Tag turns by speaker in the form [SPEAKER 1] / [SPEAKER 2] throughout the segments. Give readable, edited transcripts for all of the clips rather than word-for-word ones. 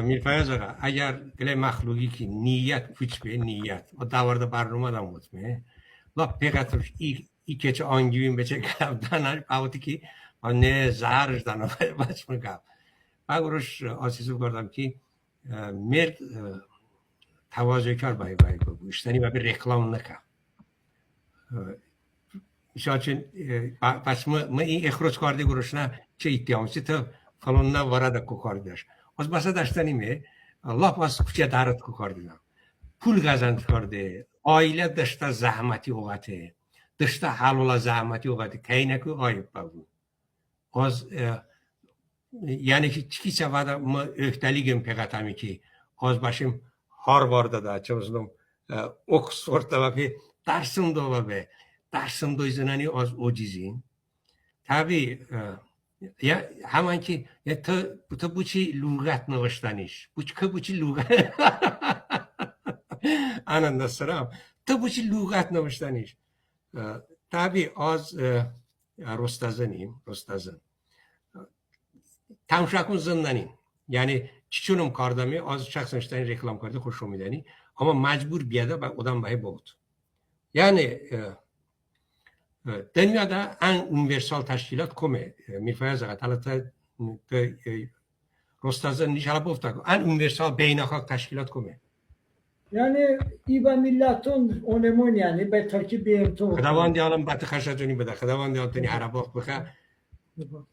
[SPEAKER 1] میرفایز آقا اگر گله مخلوقی که نیت پیچ به نیت و داورده برنامه دام مطمئن لا پیغتش ای که چه آنگیوین بچه کلم دانش باوتی که نه زهرش دانه باش میگم باورش آسیزو کردم که مرد تواضع کار بای گوشتنی و به رکلام نکم شاید پس ما این اخراج کرده گروش نه چه ایتیامسی تا فلان نه وارد کو کاردش از بسا داشتنیمه الله باز کوچه دارد کو کاردیم پول گزند کرده عائله داشته زحمتی اوقاته داشته حلال زحمتی اوقاته که نکو آیب بود از یعنی که چی چه وقت ما اختلیگم پیغتمی که از باشیم هاروارد دا چه بزنم اکسفورد دا به درسم دا به درسم دوی زنانی از اوجیزین tabii ya hemen ki ya ta bu çi lugat navştaniş bu çi lugat ananda sıram ta bu çi lugat navştaniş tabii az rostazın tamşakun zındanin yani çiçunum kardami az şahsınçtan reklam kardı hoş omidani ama mecbur biyada bak odam bahi بود yani dünyada en universal teşkilat kome میفرماید البته رستازن نیشالا بفتا en universal بین‌المللی teşkilat kome
[SPEAKER 2] yani İBA milletun onemun yani به ترکی بیم تو
[SPEAKER 1] خداوند دیالم بات خشجونی بده خداوند دیالتنی عربا بخه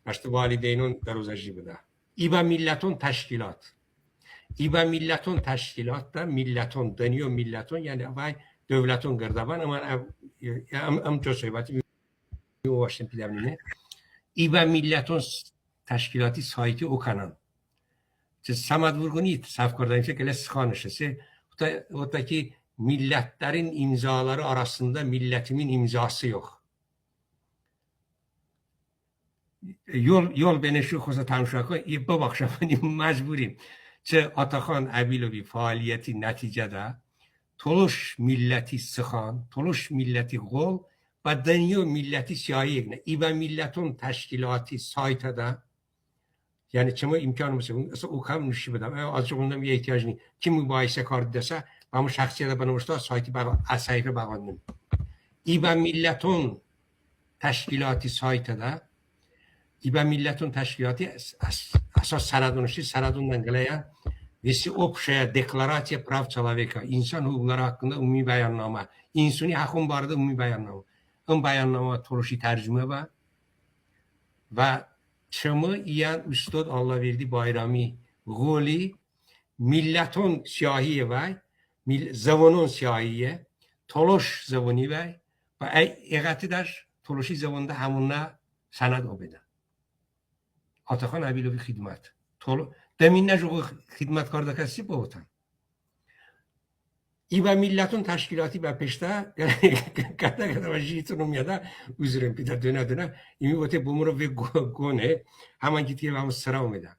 [SPEAKER 1] başta valideynun daruzajı bده İBA milletun teşkilat İBA milletun teşkilat da milletun deniyor milletun yani vay devletun gırdavan ama am çok söyledi واشتن پیدامینه ایبا میلتون تشکیلاتی سایتی او kanal چه سمت vurguni saf kordayım şekilde sıkanışısı o da ki milletlerin imzaları arasında milletimin imzası yok. Yol beni şu kosa tamşaka bu bakşamanı mecburim. Çe Atakan Abilovi faaliyeti neticede toluş milleti sıkan, toluş milleti gol و دنیا ملتی سیاهی نه ایبا ملتون تشکیلاتی سایت دا یعنی چما امکان مثلا او کم نشی بدم از اونم یه احتیاج نی کی مباحثه کار دسته و همون شخصیت بنوشته سایتی با صحیفه بغاندم ایبا ملتون تشکیلاتی سایت دا ایبا ملتون تشکیلاتی اساس سندونشی دنگلeye всеобщая декларация прав человека insan hukukları hakkında umumi beyanname insani hakun barada umumi beyanname اون بیاننامه ترشی ترجمه و شما ایان استاد الله وردی بایرامی غولی ملتون سیاهیه وای زوانون سیاهیه تلوش زوانی وای و اقتی در تلوشی زوانده همونه سند آبیدن آتخان عبیلوی خدمت دمین نجو خدمت کرده کسی بودن ایبا میلتون تشکیلاتی به پشته کده و جیتون میاده وزرم پیدا دونه ایمی باته بومرو و گونه همان که تیه همون سرا میده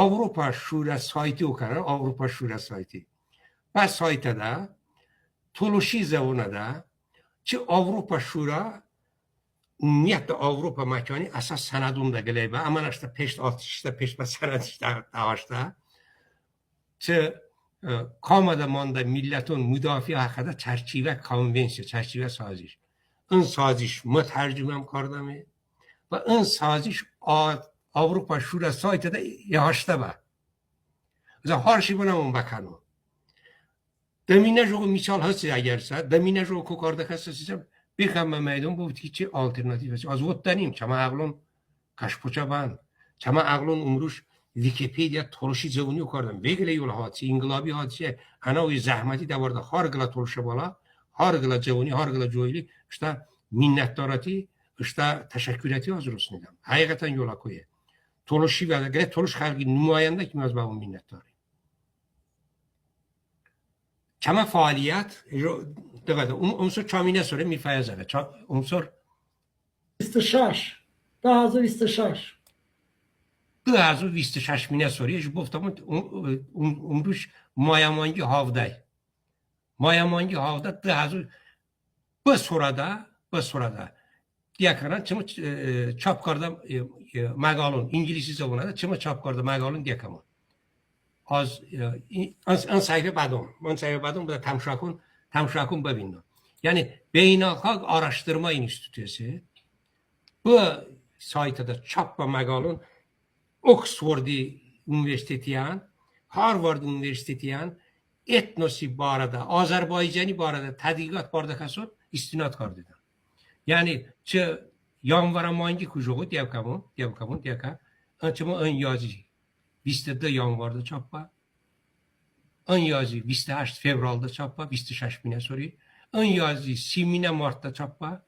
[SPEAKER 1] Avrupa Şura سایتی okanlar Avrupa Şura سایتی و سایت ده تولوشی زونه ده چه Avrupa Şura نیت Avrupa مکانی اساس سندون ده گلیبه اما نشته پشت آتیشته پشت به سندش داشته چه کامدمان ملتون مدافع حقیقت چرچیوه کانونسیون چرچیوه سازش این سازش مترجمم کردمه و این سازش Avrupa Şura سایت ده یهاشته با از هرچی بنامون بکنم دمینه جو مثال هست اگر سر دمینه جو کو کرده کسی سیستم بیکم میدون بود که چه آلترناتیو است از وقت داریم چما عقلون کشپوچه بند چما عقلون امروز ویکیپیدیا تولشی زبونی کردم ویگله یول هاتی انقلابی هاتی انا وی زحمتی داورده هر گلا تولشه بالا هر گلا زبونی هر گلا جویلی işte minnettarati işte teşekkürati hazır میدم حقیقتا یولا کویه تولشی و اگر تولش خلقی نماینده که از با اون minnettarı چما فعالیت دقیقاً اونسو چامینه سوره میفایزه اونسو
[SPEAKER 2] 26 2026
[SPEAKER 1] 2026 mine soruyor. Şu hafta umruş mayamangi havda 2000 bu sırada diyakaran çımı çap kardam magalon İngilizce zavunada çımı çap kardam magalon diyakama az an sayfa بعدم burada tamşakun bebindim. Yani Beynakak Araştırma Enstitüsü bu saytada çap ve makalın Oxford Üniversitesi'nin, Harvard Üniversitesi'nin etnosi barada, Azerbaycan'ı barada tədqiqat barada kasın istinad kardıdı. Yani çı yanvara mangi kujoğu diyavkamın, açımı ön yazı 22 yanvarda çappa, ön yazı 28 fevralda çappa, 26 bine soruyor. Ön yazı 7 martda çappa,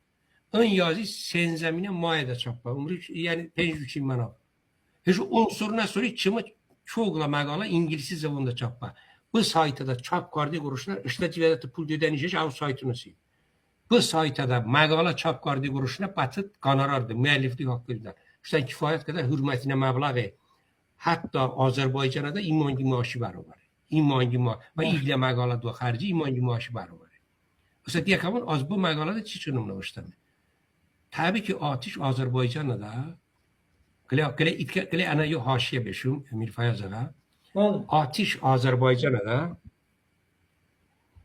[SPEAKER 1] ön yazı senzemine mayda çappa. Yani 5 manav. Şu unsuruna soruyor, çımı çoğula makala İngilizce zavunda çappa. Bu saytada çap kardı kuruşuna, işte civedeti pul ödenecek, av saytını sil. Bu saytada makala çap kardı kuruşuna batıt kanarardı, müelliflik hakkıdır. İşte kifayet kadar hürmetine meblağı. Hatta Azerbaycan'a da imangi maaşı var. İmangi maaşı. Ve ilgili makala da harici imangi maaşı var. Mesela diye kabul az bu makalada çi çınım navıştım. Tabii ki Atiş Azerbaycan'da da Kale ana yo haşiye beşum Emir Fayaz'a. Atiş Azerbaycan'da da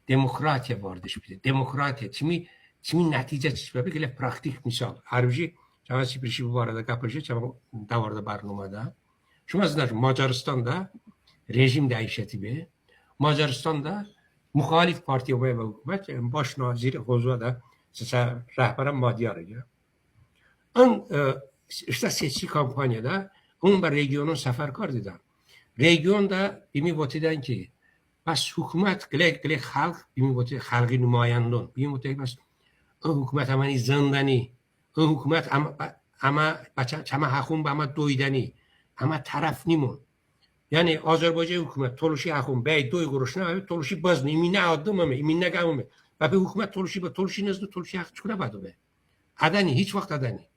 [SPEAKER 1] demokratiya vardı şimdi. Demokratiya kimi netice çıkıyor. Bir praktik misal. Harbici çavası bir şey bu arada kapıcı çava davarda barnumada. Şuma zınacım Macaristan'da rejim değişeti bir. Macaristan'da muhalif partiye ve hükümet baş naziri Hozva da size rehberen Madiyar'ı. İşte seçki kampanyada onun da regionun sefer kardıda. Regionda bimi botidən ki bas hükümet gele halk bimi boti halkı nümayandon. Bimi boti bas o hükümet amani zandani. O hükümet ama çama hakum ama doydani. Ama taraf nimun. Yani Azerbaycan hükümet toluşi hakum bey doy kuruşuna ve toluşi bazını imine adım ama imine gamı. Ve hükümet toluşi nezdi toluşi hak çıkına badı be. Adani hiç vakit adani.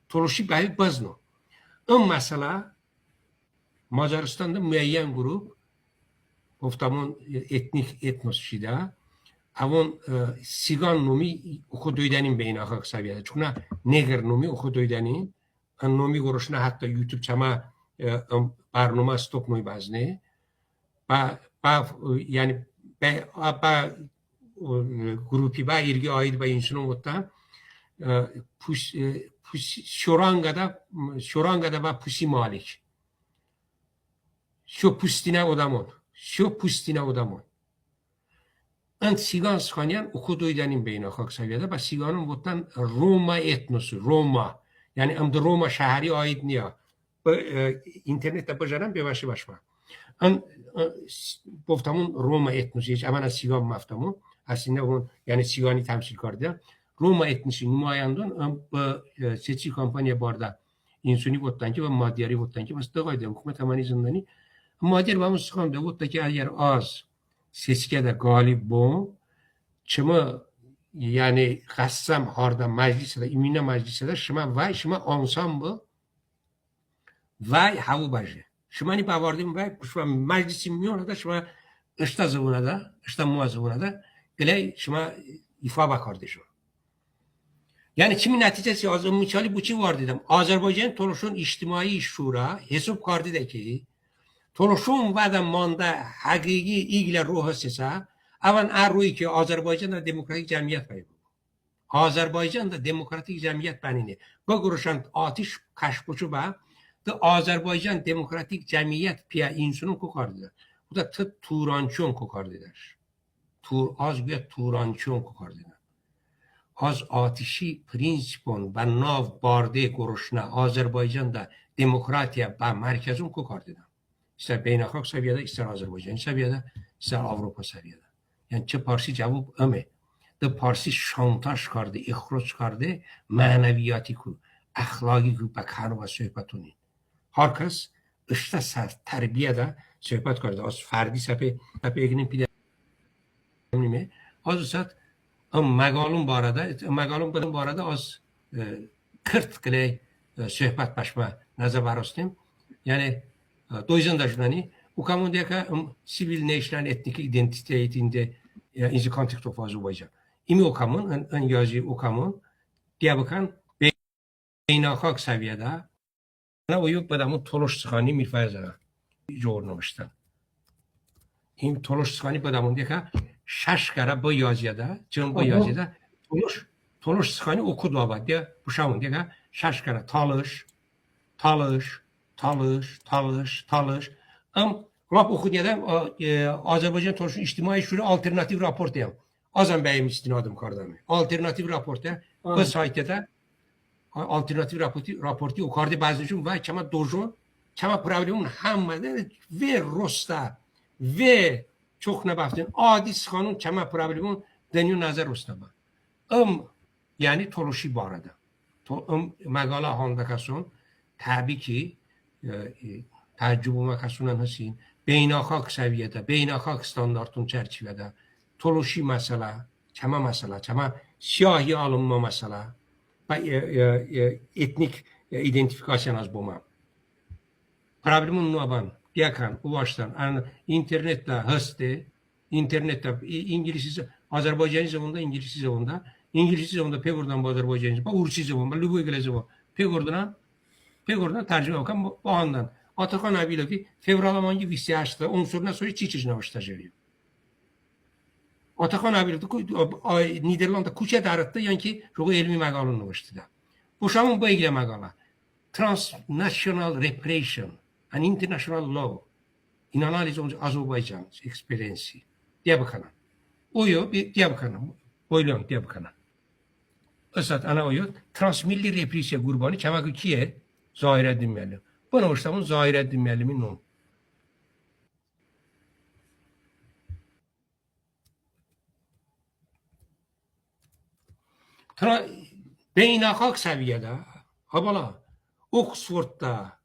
[SPEAKER 1] Toluşi bey bazını. Ama mesela Macaristan'da müeyyen grup oftamın etnos şida avon sigan nomi okuduğudanin beynakak seviyede. Çünkü neger nomi okuduğudanin nomi görüşüne hatta YouTube çama barnuma stop noy bazne yani grupi ba irgi ait ba insunun otta şorangada ba pusi malik şu pustine odamon ant sigan skanyan okuduğudanin beynakak seviyede ba siganın botan Roma etnosu yani am Roma şehri ait niye internette bacaran bir başma. Boftamın Roma etnosu hiç amana sigan maftamı aslında onun yani sigani temsil kardı. Roma etnosu nümayandın seçi kampanya barda insuni bottan ki ve maddiyari bottan ki bas dağaydı hükümet amani zindani maddiyar ve muskan da botta ki eğer az seçkede galip bu çımı yani kassam harda meclisede imine meclisede şıma ansambl vay havu başı. Şumani bavardım vay şuma meclisim miyon da şuma ışta zavuna da ışta muazavuna da gele şuma ifa bakardı şu. Yani kimin neticesi az misali bu çi var dedim. Azerbaycan toluşun içtimai şura hesap kardı da ki toluşun vadam manda hakiki ilgili ruhu sesa avan arruy ki Azerbaycan'da demokratik cemiyet var. Azerbaycan'da demokratik cemiyet benini. Bu kuruşan Atiş Kaşbuçu ba da Azerbaycan Demokratik Cemiyet piya insunu kokardı. Bu da Turançon kokardı der. Az bir Turançon kokardı. Az atişi prinsipon ve nav barde kuruşuna Azerbaycan'da demokratiya ve merkezun kokardı. İster beynakak seviyede, ister Azerbaycan seviyede, ister Avrupa seviyede. Yani çı parsi cevap öme. Da parsi şantaj kardı, ihroç kardı, maneviyati ku, ahlaki ku bakar ve söhbetuni. Herkes işte terbiyede söhbet kardı. Az ferdi sepe eginin pidemimi. Az usat megalun barada az kırt gile söhbet başma nazar barostim. Yani doyzan da jurnani. Ukamun diye ki sivil national etnik identiteinde in the context of Azerbaycan. İmi ukamun, ön yazı ukamun diye bakan beynakak seviyede uyup adamın toloş sıkanı mirfayazına jornamıştı. این تولش سخانی بدمون دیگه شش کره با یازیده چون با یازیده تولش سخانی okudu آباد دیگه بوشامون دیگه شش کره talış lap okudiyadam Azərbaycan Toluşun İctimai Şura alternativ raport deyəm. Azam bəyim istinadım kardamı. Alternativ raport da bu saytda alternativ raportu okardı bazıcım və kəma dojo kəma problemin hamıda və rosta və çox nə baxdın adi sıxanın kəma problemin deniyor nazar rostaba. Yani Toluşi bu arada. Məqalə handakason təbii ki təcrübəmə xəsunan həsin beynəlxalq səviyyədə, beynəlxalq standartın çərçivədə Toluşi məsələ, kəma məsələ, kəma siyahi alınma məsələ və etnik identifikasiyan az bulma. Problemin nuaban, yakan, ulaştan, internetdə hıstı, internetdə İngilizcə, Azərbaycan zavında, İngilizcə zavında, İngilizcə zavında pegordan bu Azərbaycan zavında, Ursi zavında, Lübüy gələ zavında, pegordan tərcümə bakan bu andan. Atakan abiyle ki fevralamanki visyaçta unsuruna sonra çiçicine başlayacağım. Atakan abiyle ki Niderland'da kuçe darattı yani ki çok elmi məqalını başladı. Bu şamın bu ilgili məqala. Transnational repression and international law in analysis of Azerbaijan's experience diye bakalım. Oyu diye bakalım. Oylum diye bakalım. Esat ana oyu transmilli represiya qurbanı kəmakı kiye Zahirəddin müəllim. Bana başlamın Zahirəddin müəllimin o. Beynəlxalq səviyyədə, habala, Oxfordda,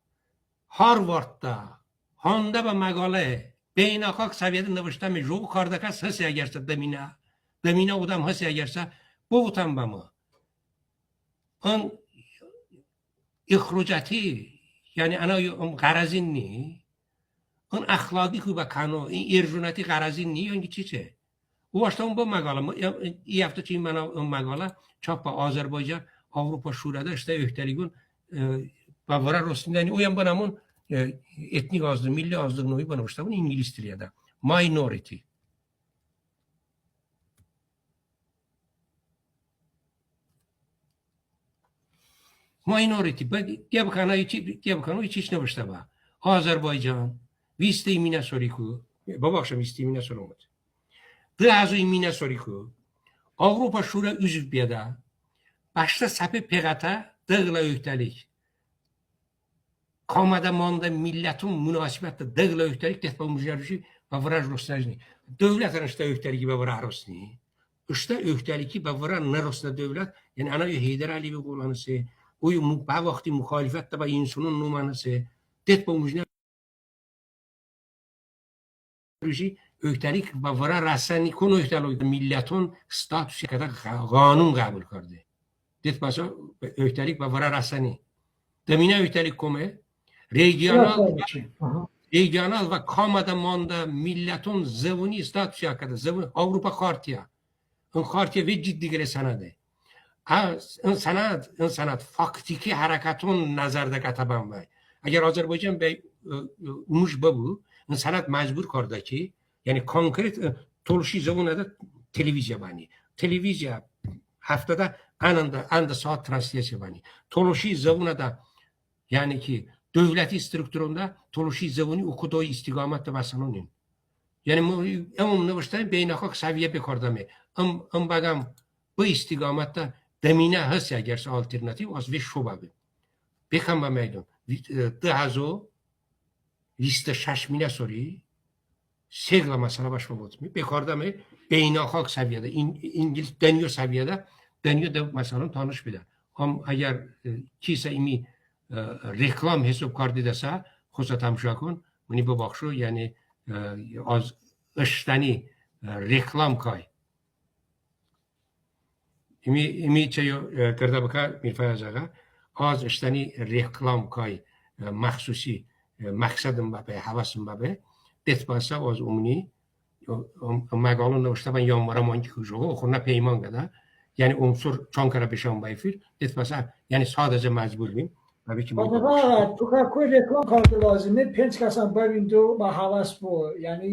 [SPEAKER 1] Harvardda, Honda və məqalə beynəlxalq səviyyədə növüşləmi, jo yukarıdakı həsə əgərsə demine odam həsə əgərsə, bu utanmamı, on ixracati, yani ana qarazin ni, on əxlaqi və kano, irjunati qarazin ni, yani çiçe. O baştan bu məqala, iyi hafta ki mənə məqala, çapa Azərbaycan, Avropa Şurada işte öhtəliğin Bavara Rostin'den o yan banamın etnik azlığı, milli azlığını oyu bana başlamın İngiliz diliyada. Minority. Minority. Diye bakanı hiç ne başlama. Azerbaycan, viste imine soriku. Baba akşam viste imine sorulmadı. Dıazı imine soriku. Avropa Şura üzüb biyada. Başta səpi peğata dağla öhtəlik. Kamada manda milletin münasibətdə dağla öhtəlik dəfə müjərüşü və vıraj rosnajni. Dövlət arasında öhtəlik və vıraj rosni. İşte öhtəlik və vıraj narosna dövlət. Yani ana Heydər Əliyev qolanısı. O ba vaxtı müxalifətdə və insanın numanısı. Dəfə müjərüşü öhtəlik və vıraj rəsəni konu öhtəlik milletin statüsü qədər qanun qəbul kardı. Detmasa öhtəlik və vara rəsəni. Deminə öhtəlik komi, regional və kamada manda milletin zəvuni statüsü haqqında, Avropa Xartiya. On Xartiya və ciddi gələ sənədi. On sənəd faktiki hərəkatın nəzərdə qataban var. Əgər Azərbaycan bəy umuş bu, on sənəd məcbur karda ki, yəni konkret Toluşi zəvunədə televiziya bani. Televiziya haftada anda saat translasiya bani. Toluşi zəvunədə yəni ki, dövləti strukturunda Toluşi zəvuni okuduğu istiqamətdə bəsanının. Yəni, ümumda başlayın beynəlxalq səviyyə bekardamı. Bəqəm bu istiqamətdə deminə həsə əgərsə alternativ az və şobabi. Bekəm bə məydun. Dıhazo listə şəşminə soru Segla məsələ başma olsun. Bekardamı beynəlxalq səviyyədə, İngiliz deniyor səviyyədə deniyor da məsələn tanış bilir. Ama eğer kişi imi reklam hesap kartı dese, xosa tamşa kن. Bunu bu bakışı yani az ıştani reklam kay. İmi çayo karda baka mirfayazaga az ıştani reklam kay mahsusi maksadım babe, havasım babe. Detbasa az umni məqalın növüşdə ben yanmaram ki kujoğu oxuna peyman qədər. Yani unsur Çankara Beşanbayfir. Detbasa yani sadece mecbur miyim? Tabii ki.
[SPEAKER 2] Baba, tu kakoi reklam kartı lazım. Ne penç kasan bavindo ba havas bu. Yani